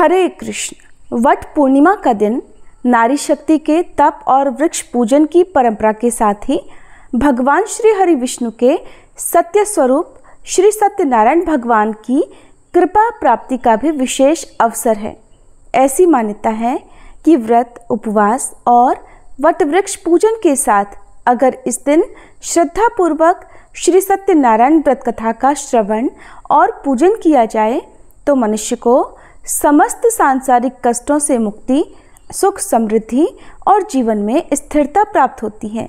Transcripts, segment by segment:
हरे Krishna. What पूर्णिमा का दिन नारी शक्ति के तप और वृक्ष पूजन की परंपरा के साथ ही भगवान श्री हरि विष्णु के सत्य स्वरूप श्री सत्यनारायण भगवान की कृपा प्राप्ति का भी विशेष अवसर है। ऐसी मान्यता है कि व्रत, उपवास और वट वृक्ष पूजन के साथ अगर इस दिन श्रद्धा पूर्वक श्री सत्यनारायण व्रत कथा का श्रवण और पूजन किया जाए तो मनुष्य को समस्त सांसारिक कष्टों से मुक्ति, सुख, समृद्धि और जीवन में स्थिरता प्राप्त होती है।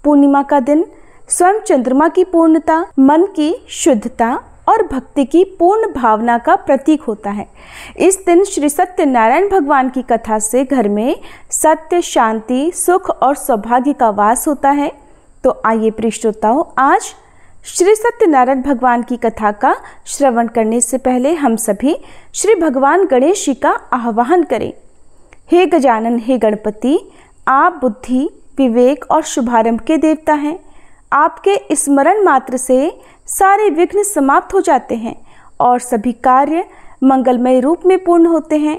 पूर्णिमा का दिन स्वयं चंद्रमा की पूर्णता, मन की शुद्धता और भक्ति की पूर्ण भावना का प्रतीक होता है। इस दिन श्री सत्यनारायण भगवान की कथा से घर में सत्य, शांति, सुख और सौभाग्य का वास होता है। तो आइए प्रिय श्रोताओं, आज श्री सत्यनारायण भगवान की कथा का श्रवण करने से पहले हम सभी श्री भगवान गणेश जी का आह्वान करें। हे गजानन, हे गणपति, आप बुद्धि, विवेक और शुभारंभ के देवता हैं। आपके स्मरण मात्र से सारे विघ्न समाप्त हो जाते हैं और सभी कार्य मंगलमय रूप में पूर्ण होते हैं।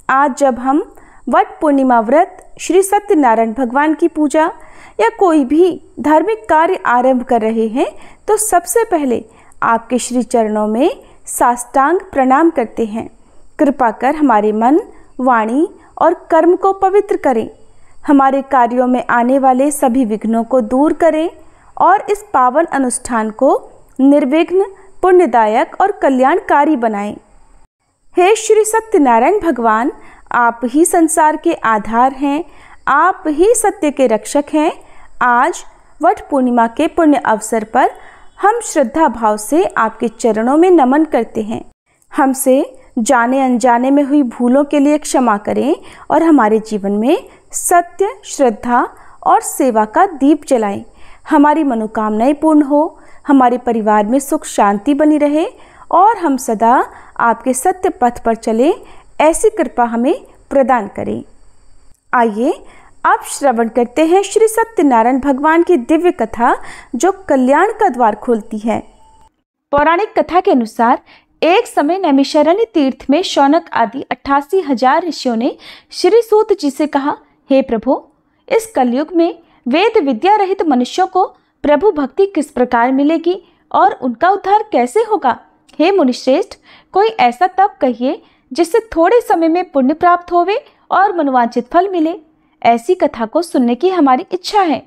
आज जब हम वट पूर्णिमा व्रत, श्री सत्यनारायण भगवान की पूजा या कोई भी धार्मिक कार्य आरंभ कर रहे हैं तो सबसे पहले आपके श्री चरणों में साष्टांग प्रणाम करते हैं। कृपा कर हमारे मन, वाणी और कर्म को पवित्र करें, हमारे कार्यों में आने वाले सभी विघ्नों को दूर करें और इस पावन अनुष्ठान को निर्विघ्न, पुण्यदायक और कल्याणकारी बनाएं। हे श्री सत्यनारायण भगवान, आप ही संसार के आधार हैं, आप ही सत्य के रक्षक हैं। आज वट पूर्णिमा के पुण्य अवसर पर हम श्रद्धा भाव से आपके चरणों में नमन करते हैं। हमसे जाने अनजाने में हुई भूलों के लिए क्षमा करें और हमारे जीवन में सत्य, श्रद्धा और सेवा का दीप जलाएं। हमारी मनोकामनाएं पूर्ण हो, हमारे परिवार में सुख शांति बनी रहे और हम सदा आपके सत्य पथ पर चलें, ऐसी कृपा हमें प्रदान करें। आइए अब श्रवण करते हैं श्री सत्यनारायण भगवान की दिव्य कथा जो कल्याण का द्वार खोलती है। पौराणिक कथा के अनुसार एक समय नैमिषारण्य तीर्थ में शौनक आदि 88,000 ऋषियों ने श्री सूत जी से कहा, हे प्रभु, इस कलयुग में वेद विद्या रहित मनुष्यों को प्रभु भक्ति किस प्रकार मिलेगी और उनका उद्धार कैसे होगा? हे मुनिश्रेष्ठ, कोई ऐसा तप कहिए जिससे थोड़े समय में पुण्य प्राप्त होवे और मनोवांछित फल मिले। ऐसी कथा को सुनने की हमारी इच्छा है।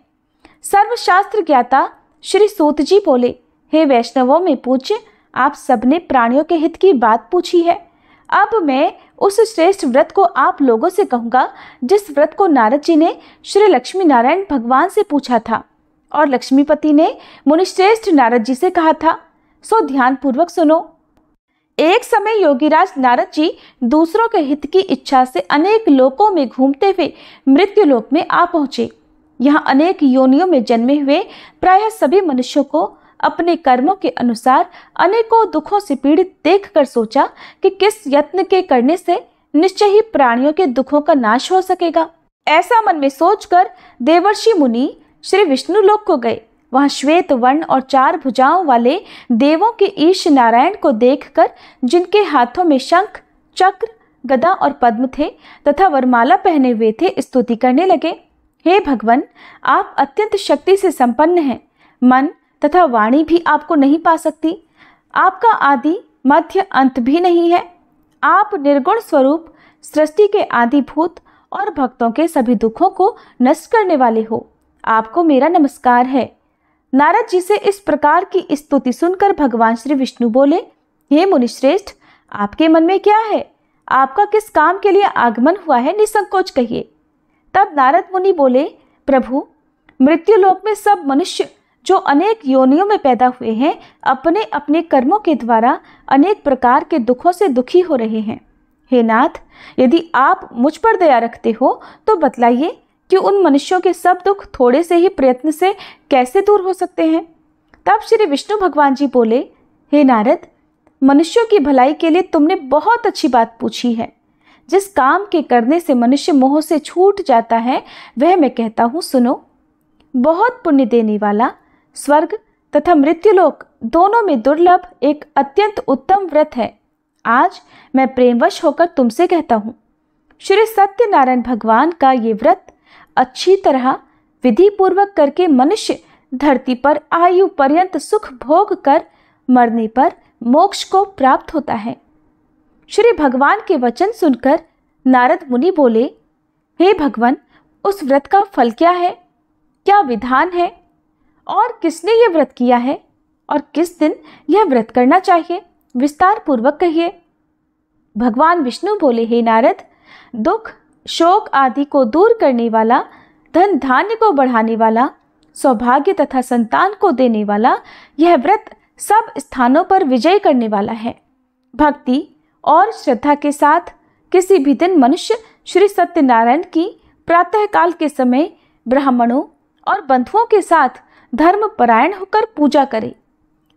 सर्वशास्त्र ज्ञाता श्री सूत जी बोले, हे वैष्णवों में पूज्य, आप सबने प्राणियों के हित की बात पूछी है। अब मैं उस श्रेष्ठ व्रत को आप लोगों से कहूँगा जिस व्रत को नारद जी ने श्री लक्ष्मी नारायण भगवान से पूछा था और लक्ष्मीपति ने मुनिश्रेष्ठ नारद जी से कहा था। सो ध्यान पूर्वक सुनो। एक समय योगीराज नारद जी दूसरों के हित की इच्छा से अनेक लोकों में घूमते हुए मृत्यु लोक में आ पहुंचे। यहाँ अनेक योनियों में जन्मे हुए प्रायः सभी मनुष्यों को अपने कर्मों के अनुसार अनेकों दुखों से पीड़ित देखकर सोचा कि किस यत्न के करने से निश्चय ही प्राणियों के दुखों का नाश हो सकेगा। ऐसा मन में सोचकर देवर्षि मुनि श्री विष्णु लोक को गए। वहाँ श्वेत वर्ण और 4 भुजाओं वाले देवों के ईश नारायण को देखकर, जिनके हाथों में शंख, चक्र, गदा और पद्म थे तथा वरमाला पहने हुए थे, स्तुति करने लगे। हे भगवान, आप अत्यंत शक्ति से संपन्न हैं। मन तथा वाणी भी आपको नहीं पा सकती। आपका आदि, मध्य, अंत भी नहीं है। आप निर्गुण स्वरूप, सृष्टि के आदिभूत और भक्तों के सभी दुखों को नष्ट करने वाले हो। आपको मेरा नमस्कार है। नारद जी से इस प्रकार की स्तुति सुनकर भगवान श्री विष्णु बोले, हे मुनिश्रेष्ठ, आपके मन में क्या है? आपका किस काम के लिए आगमन हुआ है? निसंकोच कहिए। तब नारद मुनि बोले, प्रभु, मृत्युलोक में सब मनुष्य जो अनेक योनियों में पैदा हुए हैं, अपने अपने कर्मों के द्वारा अनेक प्रकार के दुखों से दुखी हो रहे हैं। हे नाथ, यदि आप मुझ पर दया रखते हो तो बतलाइए कि उन मनुष्यों के सब दुख थोड़े से ही प्रयत्न से कैसे दूर हो सकते हैं? तब श्री विष्णु भगवान जी बोले, हे नारद, मनुष्यों की भलाई के लिए तुमने बहुत अच्छी बात पूछी है। जिस काम के करने से मनुष्य मोह से छूट जाता है वह मैं कहता हूँ, सुनो। बहुत पुण्य देने वाला, स्वर्ग तथा मृत्युलोक दोनों में दुर्लभ एक अत्यंत उत्तम व्रत है। आज मैं प्रेमवश होकर तुमसे कहता हूँ, श्री सत्यनारायण भगवान का ये व्रत अच्छी तरह विधि पूर्वक करके मनुष्य धरती पर आयु पर्यंत सुख भोग कर मरने पर मोक्ष को प्राप्त होता है। श्री भगवान के वचन सुनकर नारद मुनि बोले, हे भगवान, उस व्रत का फल क्या है, क्या विधान है, और किसने यह व्रत किया है, और किस दिन यह व्रत करना चाहिए, विस्तार पूर्वक कहिए। भगवान विष्णु बोले, हे नारद, दुख शोक आदि को दूर करने वाला, धन धान्य को बढ़ाने वाला, सौभाग्य तथा संतान को देने वाला यह व्रत सब स्थानों पर विजय करने वाला है। भक्ति और श्रद्धा के साथ किसी भी दिन मनुष्य श्री सत्यनारायण की प्रातःकाल के समय ब्राह्मणों और बंधुओं के साथ धर्म परायण होकर पूजा करे।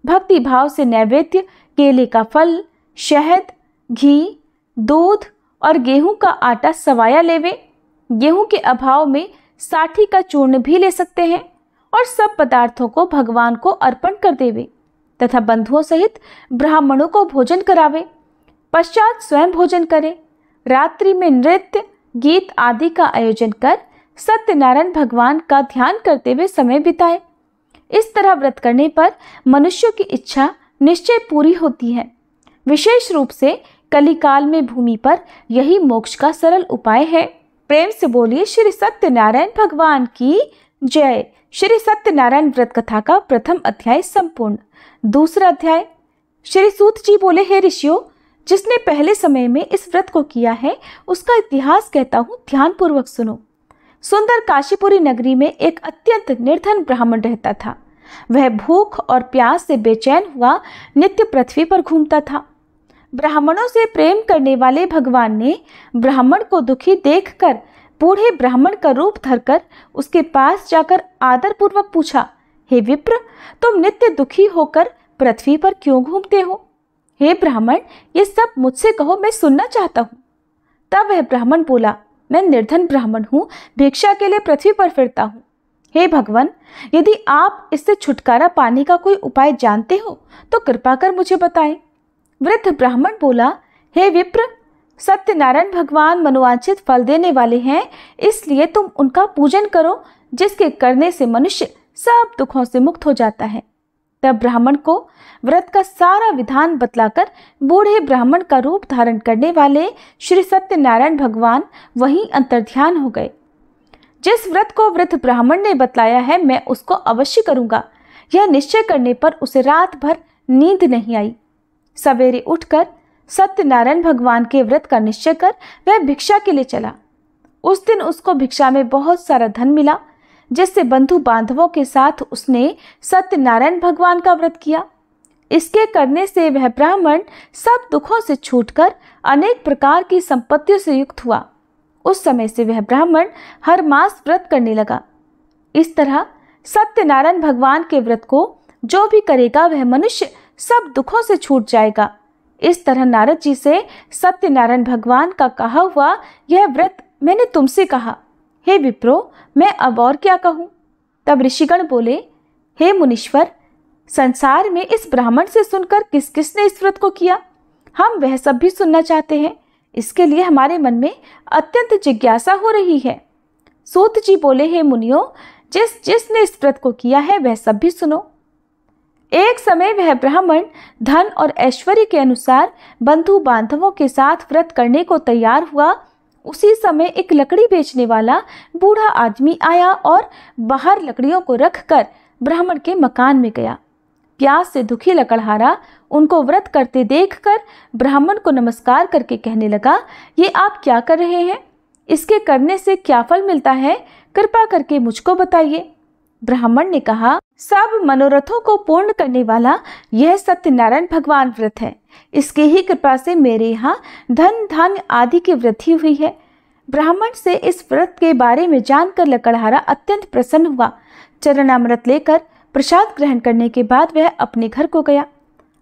भक्ति भाव से नैवेद्य केले का फल, शहद, घी, दूध और गेहूं का आटा सवाया लेवे। गेहूं के अभाव में साठी का चूर्ण भी ले सकते हैं और सब पदार्थों को भगवान को अर्पण कर देवे तथा बंधुओं सहित ब्राह्मणों को भोजन करावे। पश्चात स्वयं भोजन करे। रात्रि में नृत्य गीत आदि का आयोजन कर सत्यनारायण भगवान का ध्यान करते हुए समय बिताए। इस तरह व्रत करने पर मनुष्यों की इच्छा निश्चय पूरी होती है। विशेष रूप से कलिकाल में भूमि पर यही मोक्ष का सरल उपाय है। प्रेम से बोलिए श्री सत्यनारायण भगवान की जय। श्री सत्यनारायण व्रत कथा का प्रथम अध्याय संपूर्ण। दूसरा अध्याय। श्री सूत जी बोले, हे ऋषियों, जिसने पहले समय में इस व्रत को किया है उसका इतिहास कहता हूँ, ध्यान पूर्वक सुनो। सुंदर काशीपुरी नगरी में एक अत्यंत निर्धन ब्राह्मण रहता था। वह भूख और प्यास से बेचैन हुआ नित्य पृथ्वी पर घूमता था। ब्राह्मणों से प्रेम करने वाले भगवान ने ब्राह्मण को दुखी देखकर बूढ़े ब्राह्मण का रूप धरकर उसके पास जाकर आदर पूर्वक पूछा, हे विप्र, तुम नित्य दुखी होकर पृथ्वी पर क्यों घूमते हो? हे ब्राह्मण, ये सब मुझसे कहो, मैं सुनना चाहता हूँ। तब वह ब्राह्मण बोला, मैं निर्धन ब्राह्मण हूँ, भिक्षा के लिए पृथ्वी पर फिरता हूँ। हे भगवान, यदि आप इससे छुटकारा पाने का कोई उपाय जानते हो तो कृपा कर मुझे बताएं। वृद्ध ब्राह्मण बोला, हे विप्र, सत्यनारायण भगवान मनोवांछित फल देने वाले हैं, इसलिए तुम उनका पूजन करो, जिसके करने से मनुष्य सब दुखों से मुक्त हो जाता है। तब ब्राह्मण को व्रत का सारा विधान बतलाकर बूढ़े ब्राह्मण का रूप धारण करने वाले श्री सत्यनारायण भगवान वहीं अंतर्ध्यान हो गए। जिस व्रत को वृद्ध ब्राह्मण ने बतलाया है, मैं उसको अवश्य करूंगा, यह निश्चय करने पर उसे रात भर नींद नहीं आई। सवेरे उठकर सत्यनारायण भगवान के व्रत का निश्चय कर वह भिक्षा के लिए चला। उस दिन उसको भिक्षा में बहुत सारा धन मिला, जिससे बंधु बांधवों के साथ उसने सत्यनारायण भगवान का व्रत किया। इसके करने से वह ब्राह्मण सब दुखों से छूटकर अनेक प्रकार की संपत्तियों से युक्त हुआ। उस समय से वह ब्राह्मण हर मास व्रत करने लगा। इस तरह सत्यनारायण भगवान के व्रत को जो भी करेगा वह मनुष्य सब दुखों से छूट जाएगा। इस तरह नारद जी से सत्यनारायण भगवान का कहा हुआ यह व्रत मैंने तुमसे कहा। हे विप्रो, मैं अब और क्या कहूँ? तब ऋषिगण बोले, हे मुनीश्वर, संसार में इस ब्राह्मण से सुनकर किस किसने इस व्रत को किया, हम वह सब भी सुनना चाहते हैं। इसके लिए हमारे मन में अत्यंत जिज्ञासा हो रही है। सूत जी बोले, हे मुनियों, जिसने इस व्रत को किया है वह सब भी सुनो। एक समय वह ब्राह्मण धन और ऐश्वर्य के अनुसार बंधु बांधवों के साथ व्रत करने को तैयार हुआ। उसी समय एक लकड़ी बेचने वाला बूढ़ा आदमी आया और बाहर लकड़ियों को रखकर ब्राह्मण के मकान में गया। प्यास से दुखी लकड़हारा उनको व्रत करते देखकर ब्राह्मण को नमस्कार करके कहने लगा, ये आप क्या कर रहे हैं? इसके करने से क्या फल मिलता है? कृपा करके मुझको बताइए। ब्राह्मण ने कहा, सब मनोरथों को पूर्ण करने वाला यह सत्यनारायण भगवान व्रत है। इसकी ही कृपा से मेरे यहाँ धन धान्य आदि की वृद्धि हुई है। ब्राह्मण से इस व्रत के बारे में जानकर लकड़हारा अत्यंत प्रसन्न हुआ। चरणामृत लेकर प्रसाद ग्रहण करने के बाद वह अपने घर को गया।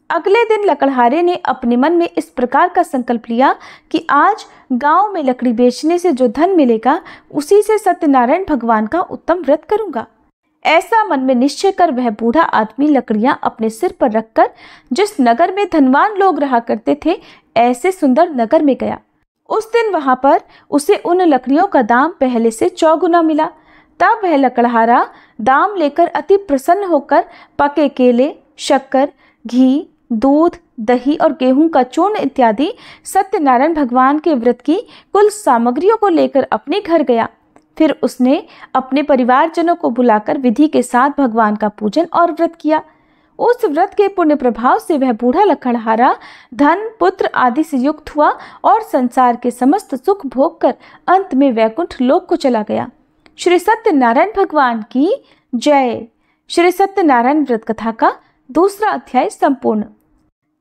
अगले दिन लकड़हारे ने अपने मन में इस प्रकार का संकल्प लिया कि आज गांव में लकड़ी बेचने से जो धन मिलेगा उसी से सत्यनारायण भगवान का उत्तम व्रत करूंगा। ऐसा मन में निश्चय कर वह बूढ़ा आदमी लकड़ियां अपने सिर पर रखकर जिस नगर में धनवान लोग रहा करते थे ऐसे सुंदर नगर में गया। उस दिन वहां पर उसे उन लकड़ियों का दाम पहले से 4 गुना मिला। तब वह लकड़हारा दाम लेकर अति प्रसन्न होकर पके केले, शक्कर, घी, दूध, दही और गेहूं का चूर्ण इत्यादि सत्यनारायण भगवान के व्रत की कुल सामग्रियों को लेकर अपने घर गया। फिर उसने अपने परिवारजनों को बुलाकर विधि के साथ भगवान का पूजन और व्रत किया। उस व्रत के पुण्य प्रभाव से वह बूढ़ा लकड़हारा धन, पुत्र आदि से युक्त हुआ और संसार के समस्त सुख भोग कर अंत में वैकुंठ लोक को चला गया। श्री सत्यनारायण भगवान की जय। श्री सत्यनारायण व्रत कथा का 2वां अध्याय संपूर्ण।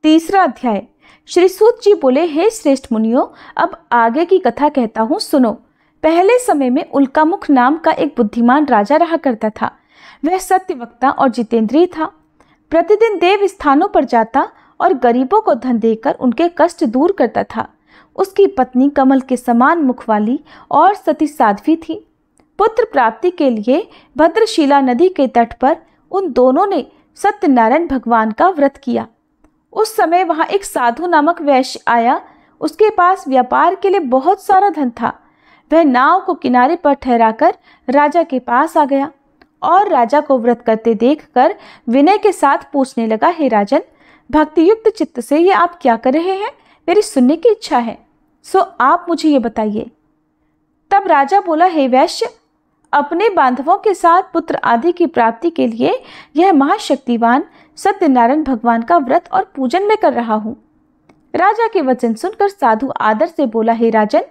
3वां अध्याय। श्री सूत जी बोले, हे श्रेष्ठ मुनियों, अब आगे की कथा कहता हूँ, सुनो। पहले समय में उल्कामुख नाम का एक बुद्धिमान राजा रहा करता था। वह सत्यवक्ता और जितेंद्रिय था। प्रतिदिन देव स्थानों पर जाता और गरीबों को धन देकर उनके कष्ट दूर करता था। उसकी पत्नी कमल के समान मुख वाली और सती साध्वी थी। पुत्र प्राप्ति के लिए भद्रशिला नदी के तट पर उन दोनों ने सत्यनारायण भगवान का व्रत किया। उस समय वहां एक साधु नामक वैश्य आया। उसके पास व्यापार के लिए बहुत सारा धन था। वह नाव को किनारे पर ठहराकर राजा के पास आ गया और राजा को व्रत करते देखकर विनय के साथ पूछने लगा, हे राजन, भक्तियुक्त चित्त से ये आप क्या कर रहे हैं? मेरी सुनने की इच्छा है, सो आप मुझे ये बताइए। तब राजा बोला, हे वैश्य, अपने बांधवों के साथ पुत्र आदि की प्राप्ति के लिए यह महाशक्तिवान सत्यनारायण भगवान का व्रत और पूजन में कर रहा हूँ। राजा के वचन सुनकर साधु आदर से बोला, हे राजन,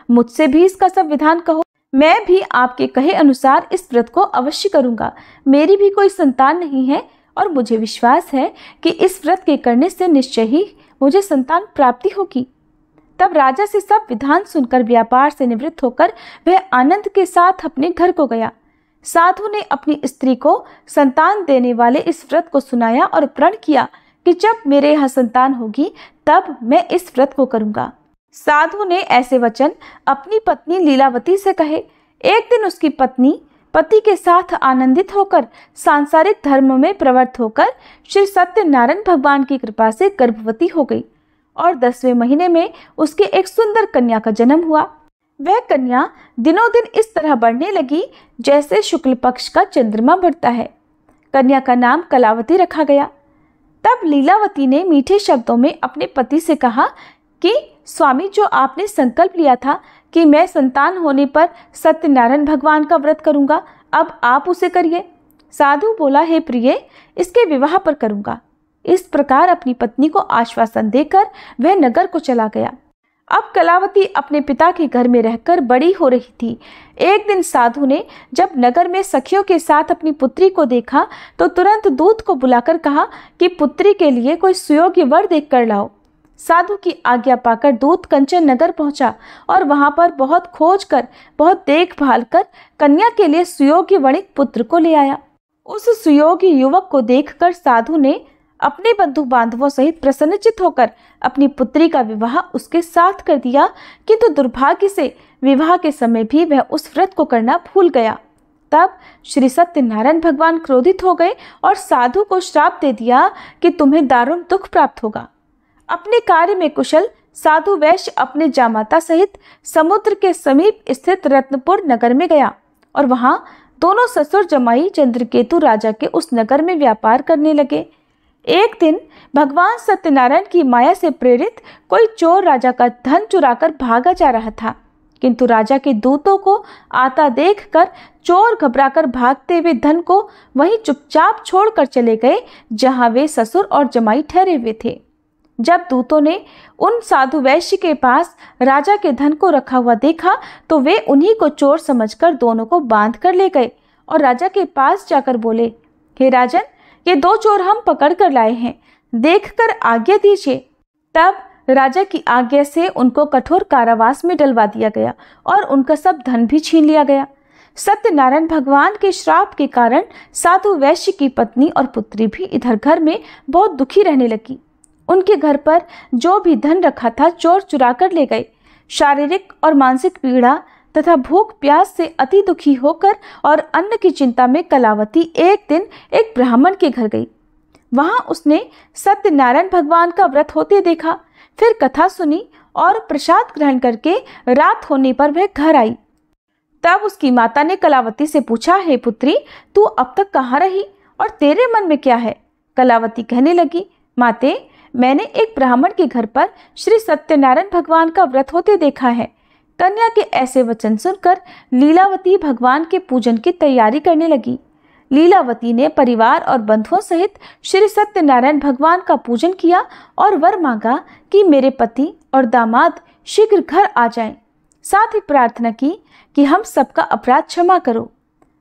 मुझसे भी इसका सब विधान कहो। मैं भी आपके कहे अनुसार इस व्रत को अवश्य करूंगा। मेरी भी कोई संतान नहीं है और मुझे विश्वास है कि इस व्रत के करने से निश्चय ही मुझे संतान प्राप्ति होगी। तब राजा से सब विधान सुनकर व्यापार से निवृत्त होकर वह आनंद के साथ अपने घर को गया। साधु ने अपनी स्त्री को संतान देने वाले इस व्रत को सुनाया और प्रण किया कि जब मेरे यहाँ संतान होगी तब मैं इस व्रत को करूंगा। साधु ने ऐसे वचन अपनी पत्नी लीलावती से कहे। एक दिन उसकी पत्नी पति के साथ आनंदित होकर सांसारिक धर्म में प्रवृत्त होकर श्री सत्यनारायण भगवान की कृपा से गर्भवती हो गई और 10वें महीने में उसके एक सुंदर कन्या का जन्म हुआ। वह कन्या दिनों दिन इस तरह बढ़ने लगी जैसे शुक्ल पक्ष का चंद्रमा बढ़ता है। कन्या का नाम कलावती रखा गया। तब लीलावती ने मीठे शब्दों में अपने पति से कहा कि स्वामी, जो आपने संकल्प लिया था कि मैं संतान होने पर सत्यनारायण भगवान का व्रत करूंगा, अब आप उसे करिए। साधु बोला, हे प्रिय, इसके विवाह पर करूंगा। इस प्रकार अपनी पत्नी को आश्वासन देकर वह नगर को चला गया। अब कलावती अपने पिता के घर में रहकर बड़ी हो रही थी। एक दिन साधु ने जब नगर में सखियों के साथ अपनी पुत्री को देखा तो तुरंत दूत को बुलाकर कहा कि पुत्री के लिए कोई सुयोग्य वर देख कर लाओ। साधु की आज्ञा पाकर दूत कंचन नगर पहुंचा और वहां पर बहुत खोज कर, बहुत देखभाल कर कन्या के लिए सुयोग्य वणिक पुत्र को ले आया। उस सुयोग्य युवक को देखकर साधु ने अपने बंधु बांधवों सहित प्रसन्नचित होकर अपनी पुत्री का विवाह उसके साथ कर दिया, किंतु दुर्भाग्य से विवाह के समय भी वह उस व्रत को करना भूल गया। तब श्री सत्यनारायण भगवान क्रोधित हो गए और साधु को श्राप दे दिया कि तुम्हें दारुण दुख प्राप्त होगा। अपने कार्य में कुशल साधु वैश्य अपने जामाता सहित समुद्र के समीप स्थित रत्नपुर नगर में गया और वहां दोनों ससुर जमाई चंद्रकेतु राजा के उस नगर में व्यापार करने लगे। एक दिन भगवान सत्यनारायण की माया से प्रेरित कोई चोर राजा का धन चुराकर भागा जा रहा था, किंतु राजा के दूतों को आता देखकर चोर घबराकर भागते हुए धन को वहीं चुपचाप छोड़कर चले गए जहां वे ससुर और जमाई ठहरे हुए थे। जब दूतों ने उन साधु वैश्य के पास राजा के धन को रखा हुआ देखा तो वे उन्हीं को चोर समझकर दोनों को बांध कर ले गए और राजा के पास जाकर बोले, हे राजन, ये 2 चोर हम पकड़ कर लाए हैं, देखकर आज्ञा दीजिए। तब राजा की आज्ञा से उनको कठोर कारावास में डलवा दिया गया और उनका सब धन भी छीन लिया गया। सत्यनारायण भगवान के श्राप के कारण साधु वैश्य की पत्नी और पुत्री भी इधर घर में बहुत दुखी रहने लगी। उनके घर पर जो भी धन रखा था चोर चुरा कर ले गए। शारीरिक और मानसिक पीड़ा तथा भूख प्यास से अति दुखी होकर और अन्न की चिंता में कलावती एक दिन एक ब्राह्मण के घर गई। वहां उसने सत्यनारायण भगवान का व्रत होते देखा। फिर कथा सुनी और प्रसाद ग्रहण करके रात होने पर वह घर आई। तब उसकी माता ने कलावती से पूछा, हे पुत्री, तू अब तक कहाँ रही और तेरे मन में क्या है? कलावती कहने लगी, माते, मैंने एक ब्राह्मण के घर पर श्री सत्यनारायण भगवान का व्रत होते देखा है। कन्या के ऐसे वचन सुनकर लीलावती भगवान के पूजन की तैयारी करने लगी। लीलावती ने परिवार और बंधुओं सहित श्री सत्यनारायण भगवान का पूजन किया और वर मांगा कि मेरे पति और दामाद शीघ्र घर आ जाएं। साथ ही प्रार्थना की कि हम सबका अपराध क्षमा करो।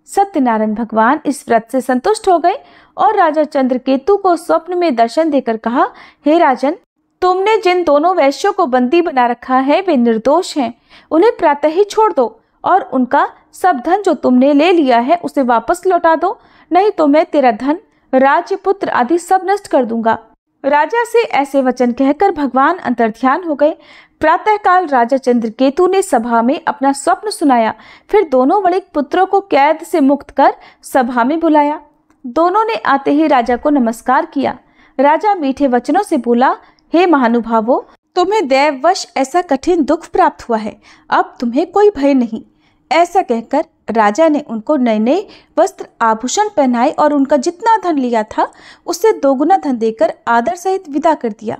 सत्यनारायण भगवान इस व्रत से संतुष्ट हो गए और राजा चंद्रकेतु को स्वप्न में दर्शन देकर कहा, हे राजन, तुमने जिन दोनों वैश्यों को बंदी बना रखा है वे निर्दोष हैं। उन्हें प्रातः ही छोड़ दो और उनका सब धन जो तुमने ले लिया है उसे वापस लौटा दो, नहीं तो मैं तेरा धन, राज्य, पुत्र आदि सब नष्ट कर दूंगा। राजा से ऐसे वचन कहकर भगवान अंतर्ध्यान हो गए। प्रातःकाल राजा चंद्रकेतु ने सभा में अपना स्वप्न सुनाया। फिर दोनों वणिक पुत्रों को कैद से मुक्त कर सभा में बुलाया। दोनों ने आते ही राजा को नमस्कार किया। राजा मीठे वचनों से बोला, हे महानुभावों, तुम्हें दैववश ऐसा कठिन दुख प्राप्त हुआ है, अब तुम्हें कोई भय नहीं। ऐसा कहकर राजा ने उनको नए नए वस्त्र आभूषण पहनाए और उनका जितना धन लिया था उससे दोगुना धन देकर आदर सहित विदा कर दिया।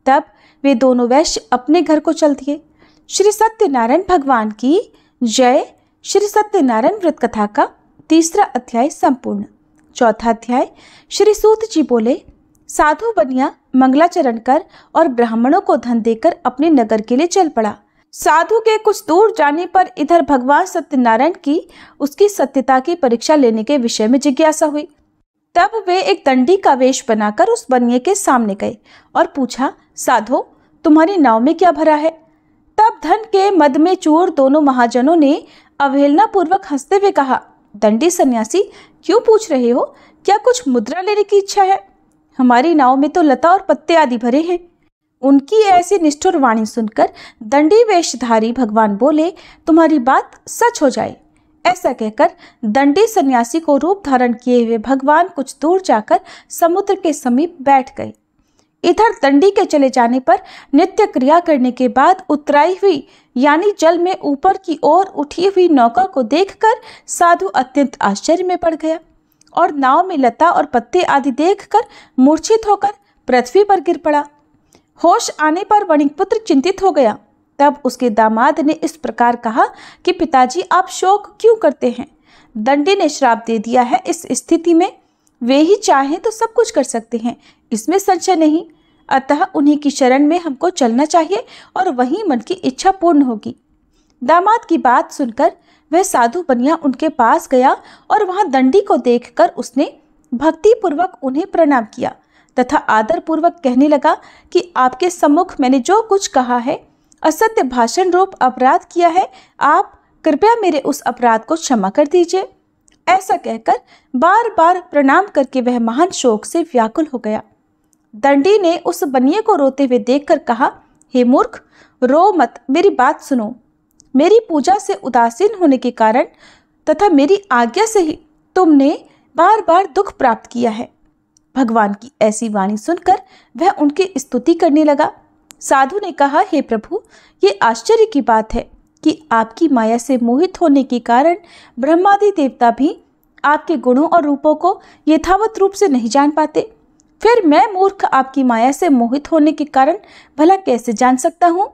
तब वे दोनों वैश्य अपने घर को चल दिए। श्री सत्यनारायण भगवान की जय। श्री सत्यनारायण व्रत कथा का 3रा अध्याय संपूर्ण। 4था अध्याय। श्री सूत जी बोले, साधु बनिया मंगलाचरण कर और ब्राह्मणों को धन देकर अपने नगर के लिए चल पड़ा। साधु के कुछ दूर जाने पर इधर भगवान सत्यनारायण की उसकी सत्यता की परीक्षा लेने के विषय में जिज्ञासा हुई। तब वे एक दंडी का वेश बनाकर उस बनिए के सामने गए और पूछा, साधो, तुम्हारी नाव में क्या भरा है? तब धन के मद में चूर दोनों महाजनों ने अवहेलना पूर्वक हंसते हुए कहा, दंडी सन्यासी, क्यों पूछ रहे हो? क्या कुछ मुद्रा लेने की इच्छा है? हमारी नाव में तो लता और पत्ते आदि भरे हैं। उनकी ऐसी निष्ठुर वाणी सुनकर दंडी वेशधारी भगवान बोले, तुम्हारी बात सच हो जाए। ऐसा कहकर दंडी सन्यासी को रूप धारण किए हुए भगवान कुछ दूर जाकर समुद्र के समीप बैठ गए। इधर दंडी के चले जाने पर नित्य क्रिया करने के बाद उतराई हुई यानी जल में ऊपर की ओर उठी हुई नौका को देखकर साधु अत्यंत आश्चर्य में पड़ गया और नाव में लता और पत्ते आदि देखकर मूर्छित होकर पृथ्वी पर गिर पड़ा। होश आने पर वणिक पुत्र चिंतित हो गया। तब उसके दामाद ने इस प्रकार कहा कि पिताजी, आप शोक क्यों करते हैं? दंडी ने श्राप दे दिया है। इस स्थिति में वे ही चाहें तो सब कुछ कर सकते हैं, इसमें संशय नहीं। अतः उन्हीं की शरण में हमको चलना चाहिए और वहीं मन की इच्छा पूर्ण होगी। दामाद की बात सुनकर वह साधु बनिया उनके पास गया और वहां दंडी को देखकर उसने भक्ति पूर्वक उन्हें प्रणाम किया तथा आदर पूर्वक कहने लगा कि आपके सम्मुख मैंने जो कुछ कहा है, असत्य भाषण रूप अपराध किया है, आप कृपया मेरे उस अपराध को क्षमा कर दीजिए। ऐसा कहकर बार बार प्रणाम करके वह महान शोक से व्याकुल हो गया। दंडी ने उस बनिए को रोते हुए देखकर कहा, हे मूर्ख, रो मत, मेरी बात सुनो। मेरी पूजा से उदासीन होने के कारण तथा मेरी आज्ञा से ही तुमने बार बार दुख प्राप्त किया है। भगवान की ऐसी वाणी सुनकर वह उनकी स्तुति करने लगा। साधु ने कहा, हे प्रभु, ये आश्चर्य की बात है कि आपकी माया से मोहित होने के कारण ब्रह्मादि देवता भी आपके गुणों और रूपों को यथावत रूप से नहीं जान पाते। फिर मैं मूर्ख आपकी माया से मोहित होने के कारण भला कैसे जान सकता हूँ?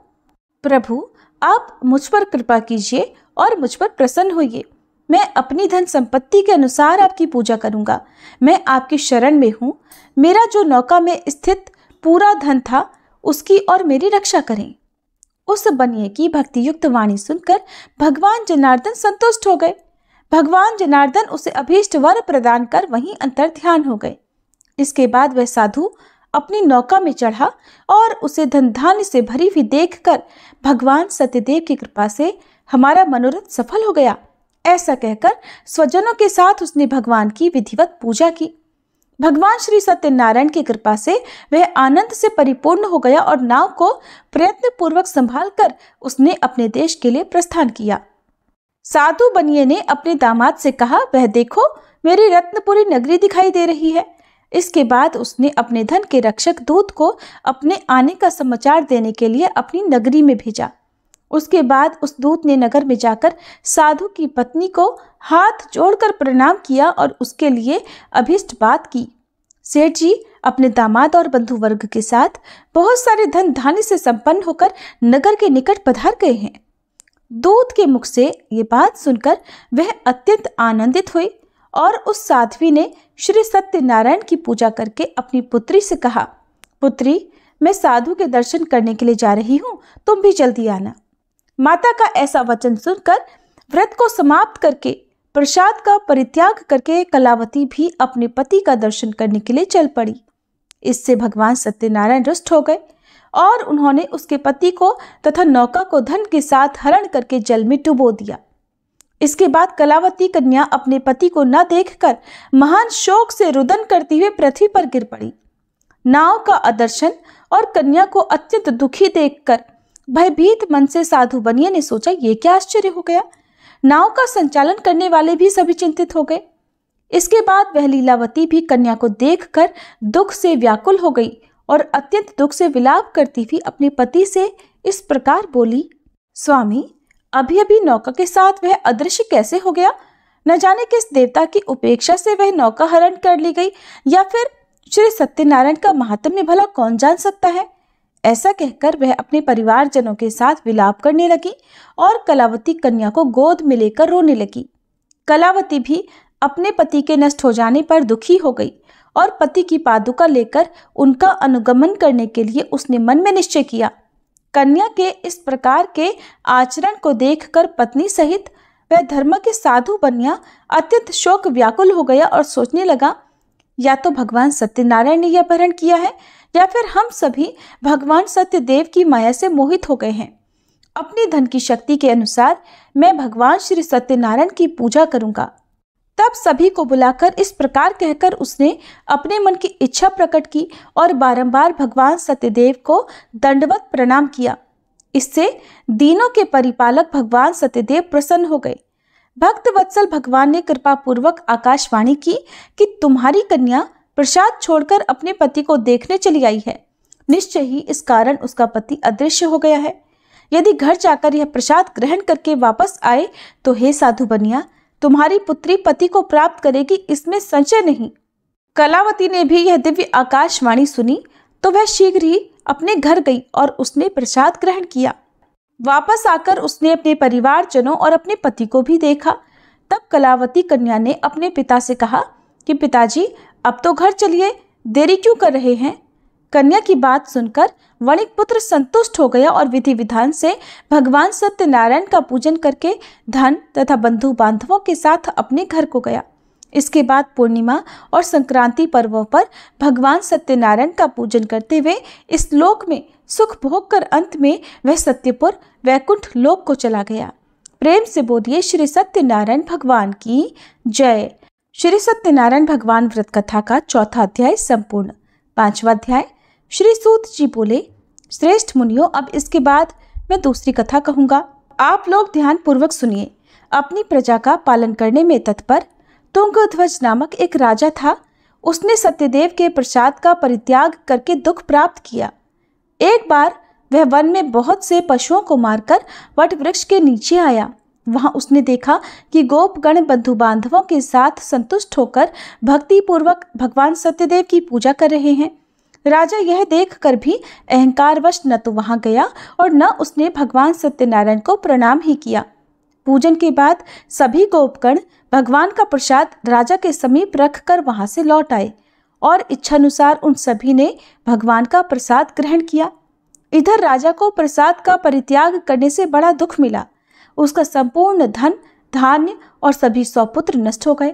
प्रभु, आप मुझ पर कृपा कीजिए और मुझ पर प्रसन्न होइए। मैं अपनी धन संपत्ति के अनुसार आपकी पूजा करूंगा। मैं आपकी शरण में हूँ। मेरा जो नौका में स्थित पूरा धन था उसकी और मेरी रक्षा करें। उस बनिए की भक्ति युक्त वाणी सुनकर भगवान जनार्दन संतुष्ट हो गए। भगवान जनार्दन उसे अभीष्ट वर प्रदान कर वहीं अंतर्ध्यान हो गए। इसके बाद वह साधु अपनी नौका में चढ़ा और उसे धन धान्य से भरी हुई देखकर भगवान सत्यदेव की कृपा से हमारा मनोरथ सफल हो गया। ऐसा कहकर स्वजनों के साथ उसने भगवान की विधिवत पूजा की। भगवान श्री सत्यनारायण की कृपा से वह आनंद से परिपूर्ण हो गया और नाव को प्रयत्न पूर्वक संभाल कर उसने अपने देश के लिए प्रस्थान किया। साधु बनिए ने अपने दामाद से कहा, वह देखो, मेरी रत्नपुरी नगरी दिखाई दे रही है। इसके बाद उसने अपने धन के रक्षक दूत को अपने आने का समाचार देने के लिए अपनी नगरी में भेजा। उसके बाद उस दूत ने नगर में जाकर साधु की पत्नी को हाथ जोड़कर प्रणाम किया और उसके लिए अभीष्ट बात की। सेठ जी अपने दामाद और बंधु वर्ग के साथ बहुत सारे धन धान्य से संपन्न होकर नगर के निकट पधार गए हैं। दूत के मुख से ये बात सुनकर वह अत्यंत आनंदित हुई और उस साध्वी ने श्री सत्यनारायण की पूजा करके अपनी पुत्री से कहा, पुत्री, मैं साधु के दर्शन करने के लिए जा रही हूँ, तुम भी जल्दी आना। माता का ऐसा वचन सुनकर व्रत को समाप्त करके प्रसाद का परित्याग करके कलावती भी अपने पति का दर्शन करने के लिए चल पड़ी। इससे भगवान सत्यनारायण रुष्ट हो गए और उन्होंने उसके पति को तथा नौका को धन के साथ हरण करके जल में डुबो दिया। इसके बाद कलावती कन्या अपने पति को न देखकर महान शोक से रुदन करती हुए पृथ्वी पर गिर पड़ी। नाव का अदर्शन और कन्या को अत्यंत दुखी देखकर भयभीत मन से साधु बनिया ने सोचा, ये क्या आश्चर्य हो गया। नाव का संचालन करने वाले भी सभी चिंतित हो गए। इसके बाद वह लीलावती भी कन्या को देखकर दुख से व्याकुल हो गई और अत्यंत दुख से विलाप करती हुई अपने पति से इस प्रकार बोली, स्वामी, अभी अभी नौका के साथ वह अदृश्य कैसे हो गया। न जाने किस देवता की उपेक्षा से वह नौका हरण कर ली गई, या फिर श्री सत्यनारायण का महात्म्य भला कौन जान सकता है। ऐसा कहकर वह अपने परिवारजनों के साथ विलाप करने लगी और कलावती कन्या को गोद में लेकर रोने लगी। कलावती भी अपने पति के नष्ट हो जाने पर दुखी हो गई और पति की पादुका लेकर उनका अनुगमन करने के लिए उसने मन में निश्चय किया। कन्या के इस प्रकार के आचरण को देखकर पत्नी सहित वह धर्म के साधु बनिया अत्यंत शोक व्याकुल हो गया और सोचने लगा, या तो भगवान सत्यनारायण ने यह अपहरण किया है या फिर हम सभी भगवान सत्यदेव की माया से मोहित हो गए हैं। अपनी धन की शक्ति के अनुसार मैं भगवान श्री सत्यनारायण की पूजा करूंगा। तब सभी को बुलाकर इस प्रकार कहकर उसने अपने मन की इच्छा प्रकट की और बारंबार भगवान सत्यदेव को दंडवत प्रणाम किया। इससे दीनों के परिपालक भगवान सत्यदेव प्रसन्न हो गए। भक्त वत्सल भगवान ने कृपा पूर्वक आकाशवाणी की कि तुम्हारी कन्या प्रसाद छोड़कर अपने पति को देखने चली आई है। निश्चय ही इस कारण उसका पति अदृश्य हो गया है। यदि घर जाकर यह प्रसाद ग्रहण करके वापस आए तो हे साधु बनिया, तुम्हारी पुत्री पति को प्राप्त करेगी, इसमें संशय नहीं। कलावती ने भी यह दिव्य आकाशवाणी सुनी तो वह शीघ्र ही अपने घर गई और उसने प्रसाद ग्रहण किया। वापस आकर उसने अपने परिवारजनों और अपने पति को भी देखा। तब कलावती कन्या ने अपने पिता से कहा कि पिताजी, अब तो घर चलिए, देरी क्यों कर रहे हैं। कन्या की बात सुनकर वणिक पुत्र संतुष्ट हो गया और विधि विधान से भगवान सत्यनारायण का पूजन करके धन तथा बंधु बांधवों के साथ अपने घर को गया। इसके बाद पूर्णिमा और संक्रांति पर्वों पर भगवान सत्यनारायण का पूजन करते हुए इस लोक में सुख भोग कर अंत में वह सत्यपुर वैकुंठ लोक को चला गया। प्रेम से बोलिए श्री सत्यनारायण भगवान की जय। श्री सत्यनारायण भगवान व्रत कथा का चौथा अध्याय संपूर्ण। पांचवा अध्याय। श्री सूत जी बोले, श्रेष्ठ मुनियों, अब इसके बाद मैं दूसरी कथा कहूँगा, आप लोग ध्यान पूर्वक सुनिए। अपनी प्रजा का पालन करने में तत्पर तुंगध्वज नामक एक राजा था। उसने सत्यदेव के प्रसाद का परित्याग करके दुख प्राप्त किया। एक बार वह वन में बहुत से पशुओं को मारकर वट वृक्ष के नीचे आया। वहां उसने देखा कि गोपगण बंधु बांधवों के साथ संतुष्ट होकर भक्ति पूर्वक भगवान सत्यदेव की पूजा कर रहे हैं। राजा यह देखकर भी अहंकारवश न तो वहां गया और न उसने भगवान सत्यनारायण को प्रणाम ही किया। पूजन के बाद सभी गोपगण भगवान का प्रसाद राजा के समीप रखकर वहां से लौट आए और इच्छानुसार उन सभी ने भगवान का प्रसाद ग्रहण किया। इधर राजा को प्रसाद का परित्याग करने से बड़ा दुख मिला। उसका संपूर्ण धन, धान्य और सभी सौपुत्र नष्ट हो गए।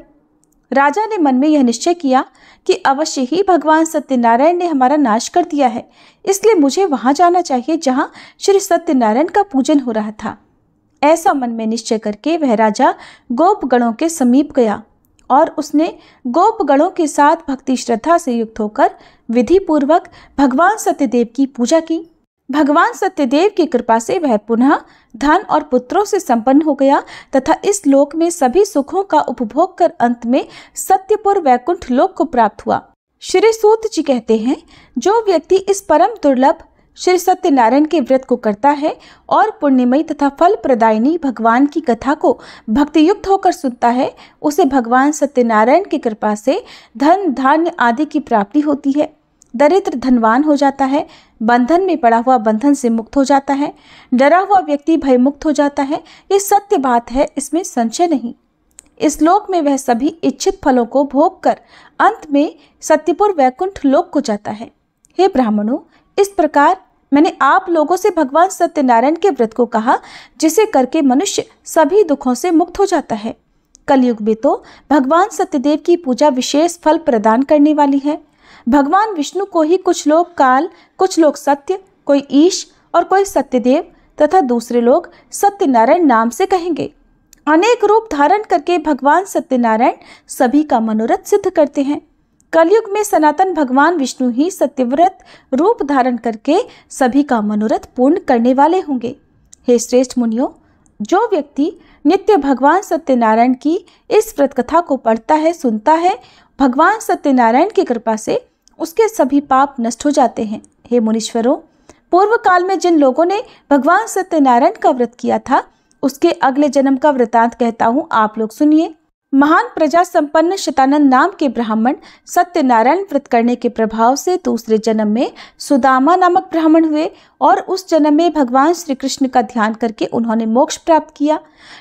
राजा ने मन में यह निश्चय किया कि अवश्य ही भगवान सत्यनारायण ने हमारा नाश कर दिया है, इसलिए मुझे वहां जाना चाहिए जहां श्री सत्यनारायण का पूजन हो रहा था। ऐसा मन में निश्चय करके वह राजा गोपगणों के समीप गया और उसने गोपगणों के साथ भक्ति श्रद्धा से युक्त होकर विधि पूर्वक भगवान सत्यदेव की पूजा की। भगवान सत्यदेव की कृपा से वह पुनः धन और पुत्रों से संपन्न हो गया तथा इस लोक में सभी सुखों का उपभोग कर अंत में सत्यपुर वैकुंठ लोक को प्राप्त हुआ। श्री सूत जी कहते हैं, जो व्यक्ति इस परम दुर्लभ श्री सत्यनारायण के व्रत को करता है और पुण्यमयी तथा फल प्रदायिनी भगवान की कथा को भक्तियुक्त होकर सुनता है, उसे भगवान सत्यनारायण की कृपा से धन धान्य आदि की प्राप्ति होती है। दरिद्र धनवान हो जाता है, बंधन में पड़ा हुआ बंधन से मुक्त हो जाता है, डरा हुआ व्यक्ति भयमुक्त हो जाता है। ये सत्य बात है, इसमें संशय नहीं। इस लोक में वह सभी इच्छित फलों को भोग कर अंत में सत्यपुर वैकुंठ लोक को जाता है। हे ब्राह्मणों, इस प्रकार मैंने आप लोगों से भगवान सत्यनारायण के व्रत को कहा, जिसे करके मनुष्य सभी दुखों से मुक्त हो जाता है। कलयुग में तो भगवान सत्यदेव की पूजा विशेष फल प्रदान करने वाली है। भगवान विष्णु को ही कुछ लोग काल, कुछ लोग सत्य, कोई ईश और कोई सत्यदेव तथा दूसरे लोग सत्यनारायण नाम से कहेंगे। अनेक रूप धारण करके भगवान सत्यनारायण सभी का मनोरथ सिद्ध करते हैं। कलयुग में सनातन भगवान विष्णु ही सत्यव्रत रूप धारण करके सभी का मनोरथ पूर्ण करने वाले होंगे। हे श्रेष्ठ मुनियों, जो व्यक्ति नित्य भगवान सत्यनारायण की इस व्रत कथा को पढ़ता है, सुनता है, भगवान सत्यनारायण की कृपा से उसके सभी पाप नष्ट हो जाते हैं। हे मुनीश्वरों, पूर्व काल में जिन लोगों ने भगवान सत्यनारायण का व्रत किया था, उसके अगले जन्म का वृतांत कहता हूँ, आप लोग सुनिए। महान प्रजा संपन्न शतानंद नाम के ब्राह्मण सत्यनारायण व्रत करने के प्रभाव से दूसरे जन्म में सुदामा नामक ब्राह्मण हुए और उस जन्म में भगवान श्री कृष्ण का ध्यान करके उन्होंने मोक्ष प्राप्त किया।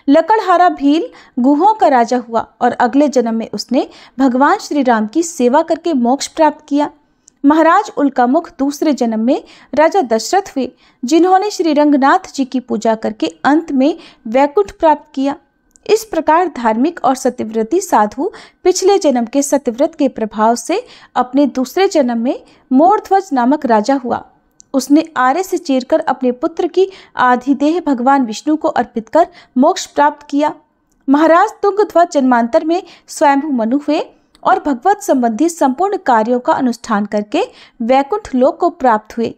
लकड़हारा भील गुहों का राजा हुआ और अगले जन्म में उसने भगवान श्री राम की सेवा करके मोक्ष प्राप्त किया। महाराज उल्कामुख दूसरे जन्म में राजा दशरथ हुए, जिन्होंने श्री रंगनाथ जी की पूजा करके अंत में वैकुंठ प्राप्त किया। इस प्रकार धार्मिक और सत्यव्रती साधु पिछले जन्म के सत्यव्रत के प्रभाव से अपने दूसरे जन्म में मोरध्वज नामक राजा हुआ। उसने आरे से चीरकर अपने पुत्र की आधी देह भगवान विष्णु को अर्पित कर मोक्ष प्राप्त किया। महाराज तुंगध्वज जन्मांतर में स्वयंभू मनु हुए और भगवत संबंधी संपूर्ण कार्यों का अनुष्ठान करके वैकुंठ लोक को प्राप्त हुए।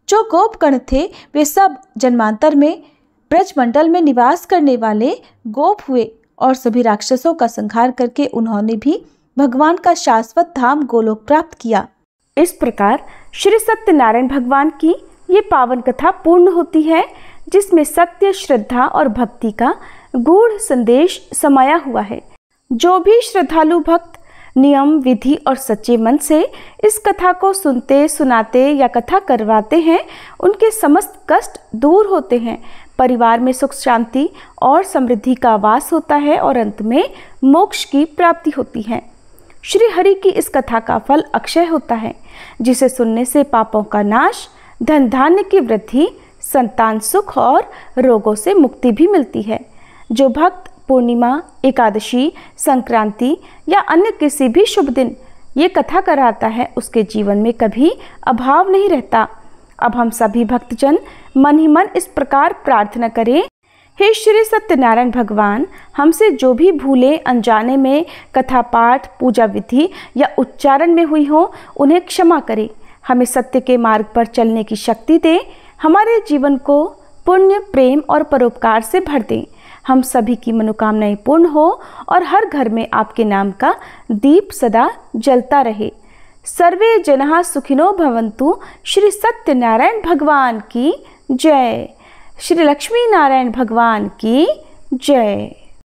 जो गोपगण थे वे सब जन्मांतर में ब्रजमंडल में निवास करने वाले गोप हुए और सभी राक्षसों का संहार करके उन्होंने भी भगवान का शाश्वत धाम गोलोक प्राप्त किया। इस प्रकार श्री सत्यनारायण भगवान की ये पावन कथा पूर्ण होती है, जिसमें सत्य, श्रद्धा और भक्ति का गूढ़ संदेश समाया हुआ है। जो भी श्रद्धालु भक्त नियम, विधि और सच्चे मन से इस कथा को सुनते, सुनाते या कथा करवाते हैं, उनके समस्त कष्ट दूर होते हैं, परिवार में सुख शांति और समृद्धि का वास होता है और अंत में मोक्ष की प्राप्ति होती है। श्री हरि की इस कथा का फल अक्षय होता है, जिसे सुनने से पापों का नाश, धन धान्य की वृद्धि, संतान सुख और रोगों से मुक्ति भी मिलती है। जो भक्त पूर्णिमा, एकादशी, संक्रांति या अन्य किसी भी शुभ दिन ये कथा कराता है, उसके जीवन में कभी अभाव नहीं रहता। अब हम सभी भक्तजन मन ही मन इस प्रकार प्रार्थना करें, हे श्री सत्यनारायण भगवान, हमसे जो भी भूलें अनजाने में कथा पाठ, पूजा विधि या उच्चारण में हुई हो, उन्हें क्षमा करें। हमें सत्य के मार्ग पर चलने की शक्ति दें, हमारे जीवन को पुण्य, प्रेम और परोपकार से भर दें। हम सभी की मनोकामनाएं पूर्ण हो और हर घर में आपके नाम का दीप सदा जलता रहे। सर्वे जनाः सुखिनो भवन्तु। श्री सत्यनारायण भगवान की जय। श्री लक्ष्मी नारायण भगवान की जय।